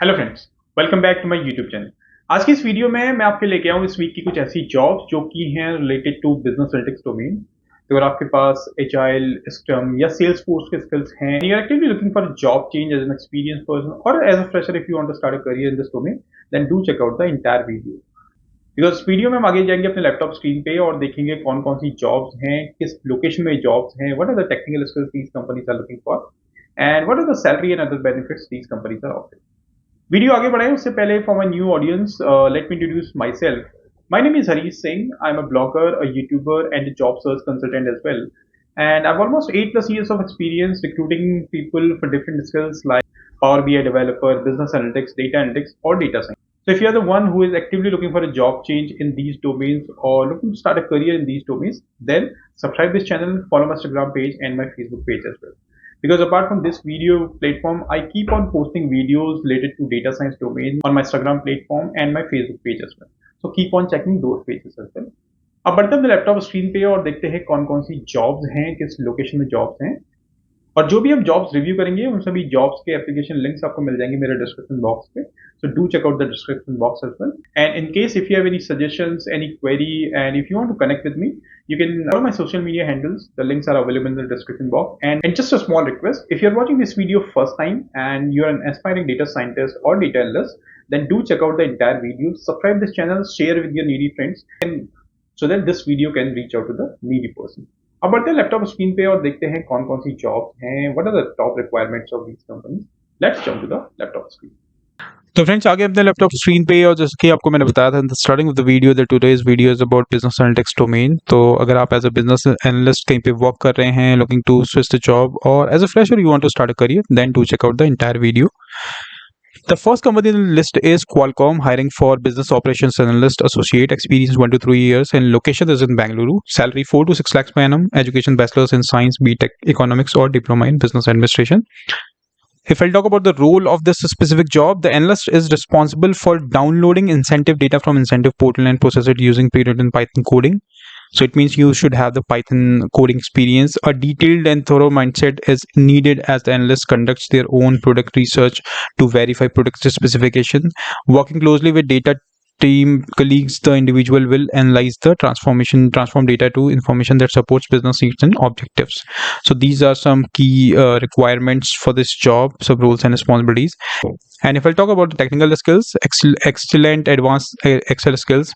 Hello friends, welcome back to my YouTube channel. आज की इस वीडियो में मैं आपके लेके आऊँ इस वीक की कुछ ऐसी जॉब्स जो कि हैं related to business analytics domain. तो अगर आपके पास एजाइल, स्क्रम या सेल्स फोर्स के स्किल्स हैं, you are actively looking for job change as an experience person और as a fresher if you want to start a career in this domain, then do check out the entire video. Because video में हम आगे जाएंगे अपने laptop screen पे और देखेंगे कौन कौन सी जॉब्स हैं, किस लोकेशन में जॉब्स हैं, what are the technical skills these companies are looking for and what are the salary and other benefits these companies are offering. Video आगे बढ़ाएं उससे पहले for my new audience, let me introduce myself. My name is Harish Singh. I am a blogger, a YouTuber and a job search consultant as well. And I've almost 8+ years of experience recruiting people for different skills like Power BI developer, business analytics, data analytics, or data science. So if you are the one who is actively looking for a job change in these domains or looking to start a career in these domains, then subscribe this channel, follow my Instagram page and my Facebook page as well. Because apart from this video platform, I keep on posting videos related to data science domain on my Instagram platform and my Facebook page as well. So keep on checking those pages as well. अब बढ़ते हैं laptop screen पे और देखते हैं कौन कौन सी जॉब्स हैं, किस लोकेशन में जॉब्स हैं, और जो भी हम जॉब्स रिव्यू करेंगे उन सभी जॉब्स के एप्लीकेशन लिंक्स आपको मिल जाएंगे मेरे डिस्क्रिप्शन बॉक्स पे. So do check out the description box as well. And in case if you have any suggestions, any query, and if you want to connect with me, you can follow my social media handles. The links are available in the description box. And just a small request, if you're watching this video first time and you're an aspiring data scientist or data analyst, then do check out the entire video. Subscribe this channel, share with your needy friends, and so that this video can reach out to the needy person. अब बढ़ते हैं laptop screen पे और देखते हैं कौन कौन सी जॉब्स हैं, what are the top requirements of these companies. Let's jump to the laptop screen. तो फ्रेंड्स आगे अपने लैपटॉप स्क्रीन पे, और जैसे कि आपको मैंने बताया था starting of the video that today's video is about business analytics domain. तो अगर आप एज अ बिजनेस एनालिस्ट कहीं पे वर्क कर रहे हैं, looking to switch the job, और as a fresher you want to start a career, then do check out the entire video. The first company in the list is Qualcomm, hiring for business operations analyst, associate, experience 1 to 3 years, and location is in Bangalore. Salary 4 to 6 lakhs per annum. Education bachelor's in science, BTech, economics, or diploma in business administration. If I'll talk about the role of this specific job, the analyst is responsible for downloading incentive data from incentive portal and process it using pre-written Python coding. So it means you should have the Python coding experience. A detailed and thorough mindset is needed as the analyst conducts their own product research to verify product specification. Working closely with data team colleagues, the individual will analyze the transform data to information that supports business needs and objectives. So these are some key requirements for this job, some roles and responsibilities. And if I talk about the technical skills, excellent advanced Excel skills,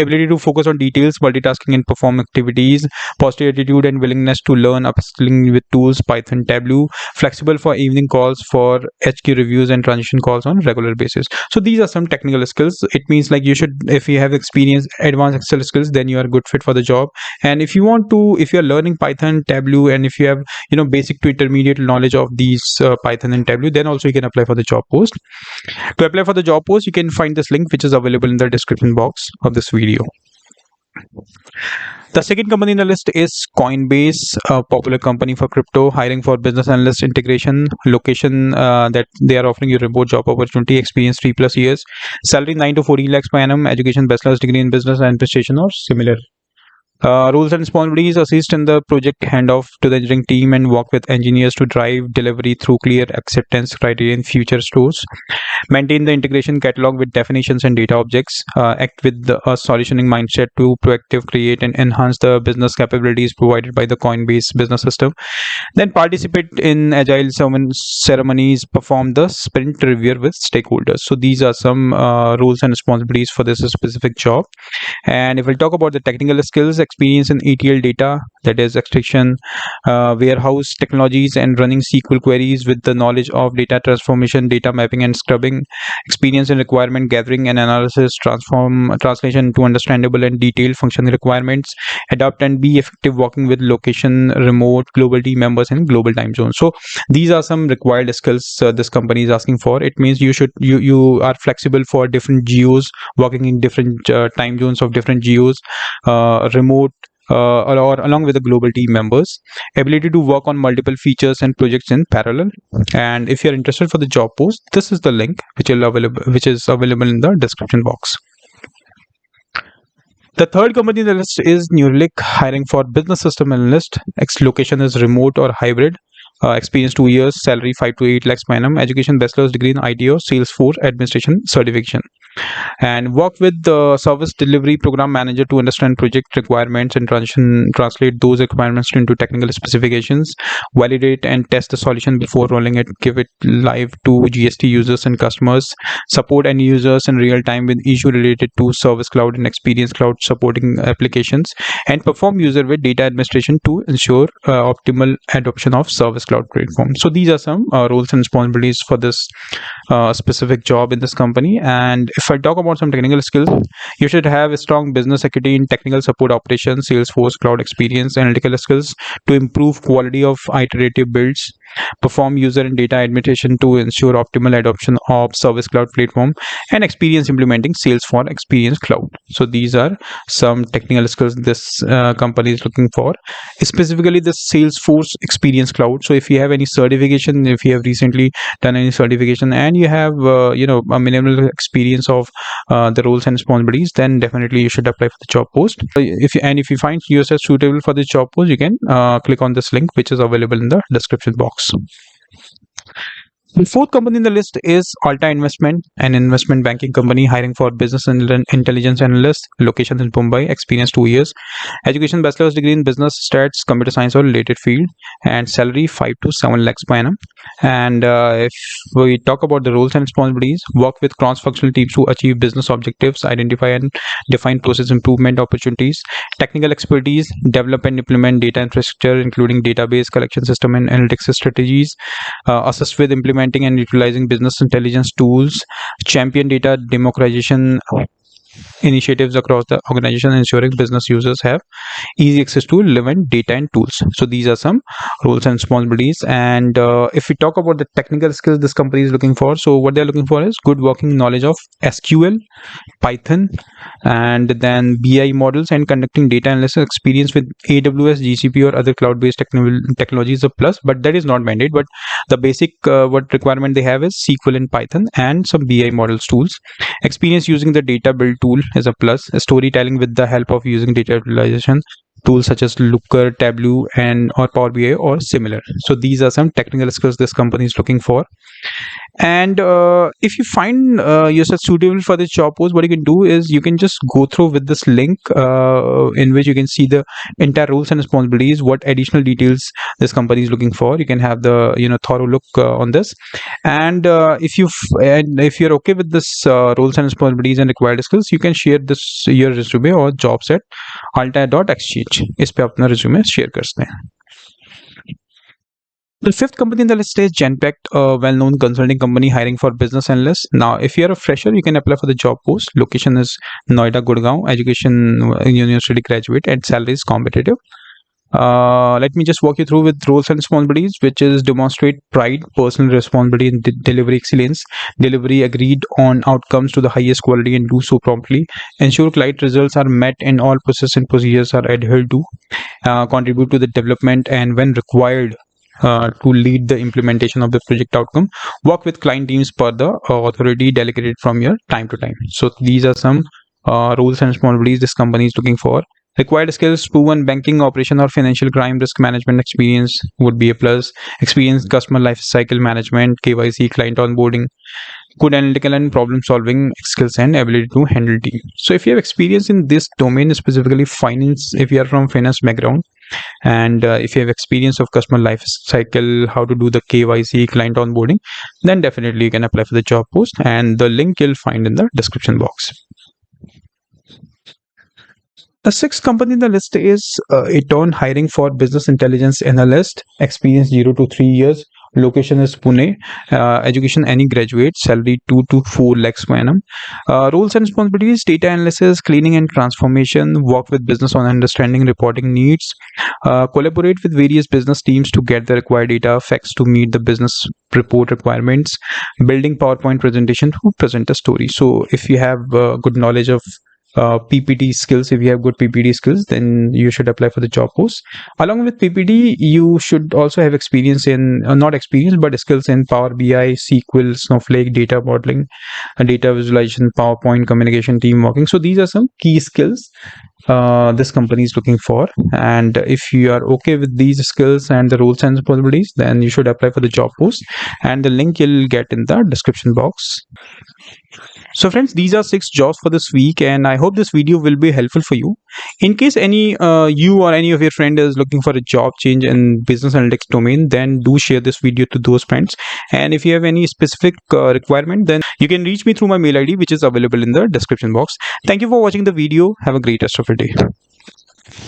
ability to focus on details, multitasking and perform activities, positive attitude and willingness to learn, upskilling with tools, Python, Tableau, flexible for evening calls, for HQ reviews and transition calls on regular basis. So these are some technical skills. It means like you should, if you have experience advanced Excel skills, then you are a good fit for the job. And if you want to, if you are learning Python, Tableau, and if you have basic to intermediate knowledge of these Python and Tableau, then also you can apply for the job post. To apply for the job post, you can find this link which is available in the description box of this video. The second company in the list is Coinbase, a popular company for crypto, hiring for business analyst integration. Location that they are offering you remote job opportunity, experience 3+ years, salary 9 to 14 lakhs per annum, education bachelor's degree in business administration or similar. Roles and responsibilities: assist in the project handoff to the engineering team and work with engineers to drive delivery through clear acceptance criteria in future stores. Maintain the integration catalog with definitions and data objects. Act with a solutioning mindset to proactive create and enhance the business capabilities provided by the Coinbase business system. Then participate in agile ceremonies, perform the sprint review with stakeholders. So these are some roles and responsibilities for this specific job. And if we'll talk about the technical skills, experience in ETL data, that is extraction, warehouse technologies, and running SQL queries with the knowledge of data transformation, data mapping, and scrubbing. Experience in requirement gathering and analysis, translation to understandable and detailed functional requirements. Adapt and be effective working with location, remote, global team members, and global time zones. So these are some required skills this company is asking for. It means you are flexible for different geos, working in different time zones of different geos, remote, or along with the global team members. Ability to work on multiple features and projects in parallel. And if you're interested for the job post, this is the link which is available in the description box. The third company in the list is NEWRELIC, hiring for business system analyst. Location is remote or hybrid. experience 2 years, salary 5 to 8 lakhs per annum, education bachelor's degree in IT or Salesforce administration certification, and work with the service delivery program manager to understand project requirements and translate those requirements into technical specifications, validate and test the solution before rolling it, give it live to GST users and customers, support end users in real time with issue related to Service Cloud and Experience Cloud supporting applications, and perform user with data administration to ensure optimal adoption of Service Cloud platform. So these are some roles and responsibilities for this specific job in this company. And if I talk about some technical skills, you should have a strong business equity in technical support operations, Salesforce cloud experience, analytical skills to improve quality of iterative builds, perform user and data administration to ensure optimal adoption of Service Cloud platform, and experience implementing Salesforce Experience Cloud. So these are some technical skills this company is looking for, specifically the Salesforce Experience Cloud. So if you have any certification, if you have recently done any certification, and you have a minimal experience of the roles and responsibilities, then definitely you should apply for the job post. If you find yourself suitable for this job post, you can click on this link which is available in the description box. The fourth company in the list is ALTA Investment, an investment banking company hiring for business intelligence analyst. Location in Mumbai. Experience 2 years. Education bachelor's degree in business stats, computer science or related field, and salary 5 to 7 lakhs per annum. And if we talk about the roles and responsibilities, work with cross-functional teams to achieve business objectives, identify and define process improvement opportunities, technical expertise, develop and implement data infrastructure including database collection system and analytics strategies, assist with implementing and utilizing business intelligence tools, champion data democratization initiatives across the organization, ensuring business users have easy access to relevant data and tools. So these are some roles and responsibilities. And if we talk about the technical skills this company is looking for, so what they're looking for is good working knowledge of SQL, Python, and then BI models, and conducting data analysis. Experience with AWS, GCP or other cloud-based technologies a plus, but that is not mandated. But the basic what requirement they have is SQL and Python and some BI models tools. Experience using the data build tool is a plus. Storytelling with the help of using data visualization tools such as Looker, Tableau, and or Power BI or similar. So these are some technical skills this company is looking for. And if you find yourself suitable for this job post, what you can do is you can just go through with this link in which you can see the entire roles and responsibilities, what additional details this company is looking for. You can have the thorough look on this. And if you're okay with this roles and responsibilities and required skills, you can share this your resume or jobs at alta.exchange. इस पे अपना resume share करते हैं. The fifth company in the list is Genpact, a well-known consulting company hiring for business analysts. Now, if you're a fresher, you can apply for the job post. Location is Noida, Gurgaon. Education, university graduate, and salary is competitive. Let me just walk you through with roles and responsibilities, which is demonstrate pride, personal responsibility, and delivery excellence. Delivery agreed on outcomes to the highest quality and do so promptly. Ensure client results are met and all processes and procedures are adhered to. Contribute to the development and when required, to lead the implementation of the project outcome. Work with client teams per the authority delegated from your time to time. So these are some roles and responsibilities this company is looking for. Required skills: proven banking operation or financial crime risk management experience would be a plus. Experience customer life cycle management, KYC, client onboarding. Good analytical and problem solving skills and ability to handle team. So if you have experience in this domain, specifically finance, if you are from finance background, and if you have experience of customer life cycle, how to do the KYC, client onboarding, then definitely you can apply for the job post, and the link you'll find in the description box. The sixth company in the list is Eton, hiring for business intelligence analyst. Experience 0 to 3 years. Location is Pune. Education any graduate. Salary 2 to 4 lakhs per annum. Roles and responsibilities: data analysis, cleaning and transformation. Work with business on understanding reporting needs. Collaborate with various business teams to get the required data, facts to meet the business report requirements. Building PowerPoint presentation to present a story. So if you have good knowledge of PPT skills. If you have good PPT skills, then you should apply for the job post. Along with PPT, you should also have experience in not experience but skills in Power BI, SQL, Snowflake, data modeling, data visualization, PowerPoint, communication, team working. So these are some key skills this company is looking for, and if you are okay with these skills and the roles and responsibilities, then you should apply for the job post, and the link you'll get in the description box. So friends, these are 6 jobs for this week, and I hope this video will be helpful for you. In case any you or any of your friend is looking for a job change in business analytics domain, then do share this video to those friends. And if you have any specific requirement, then you can reach me through my mail ID, which is available in the description box. Thank you for watching the video. Have a great rest of your day.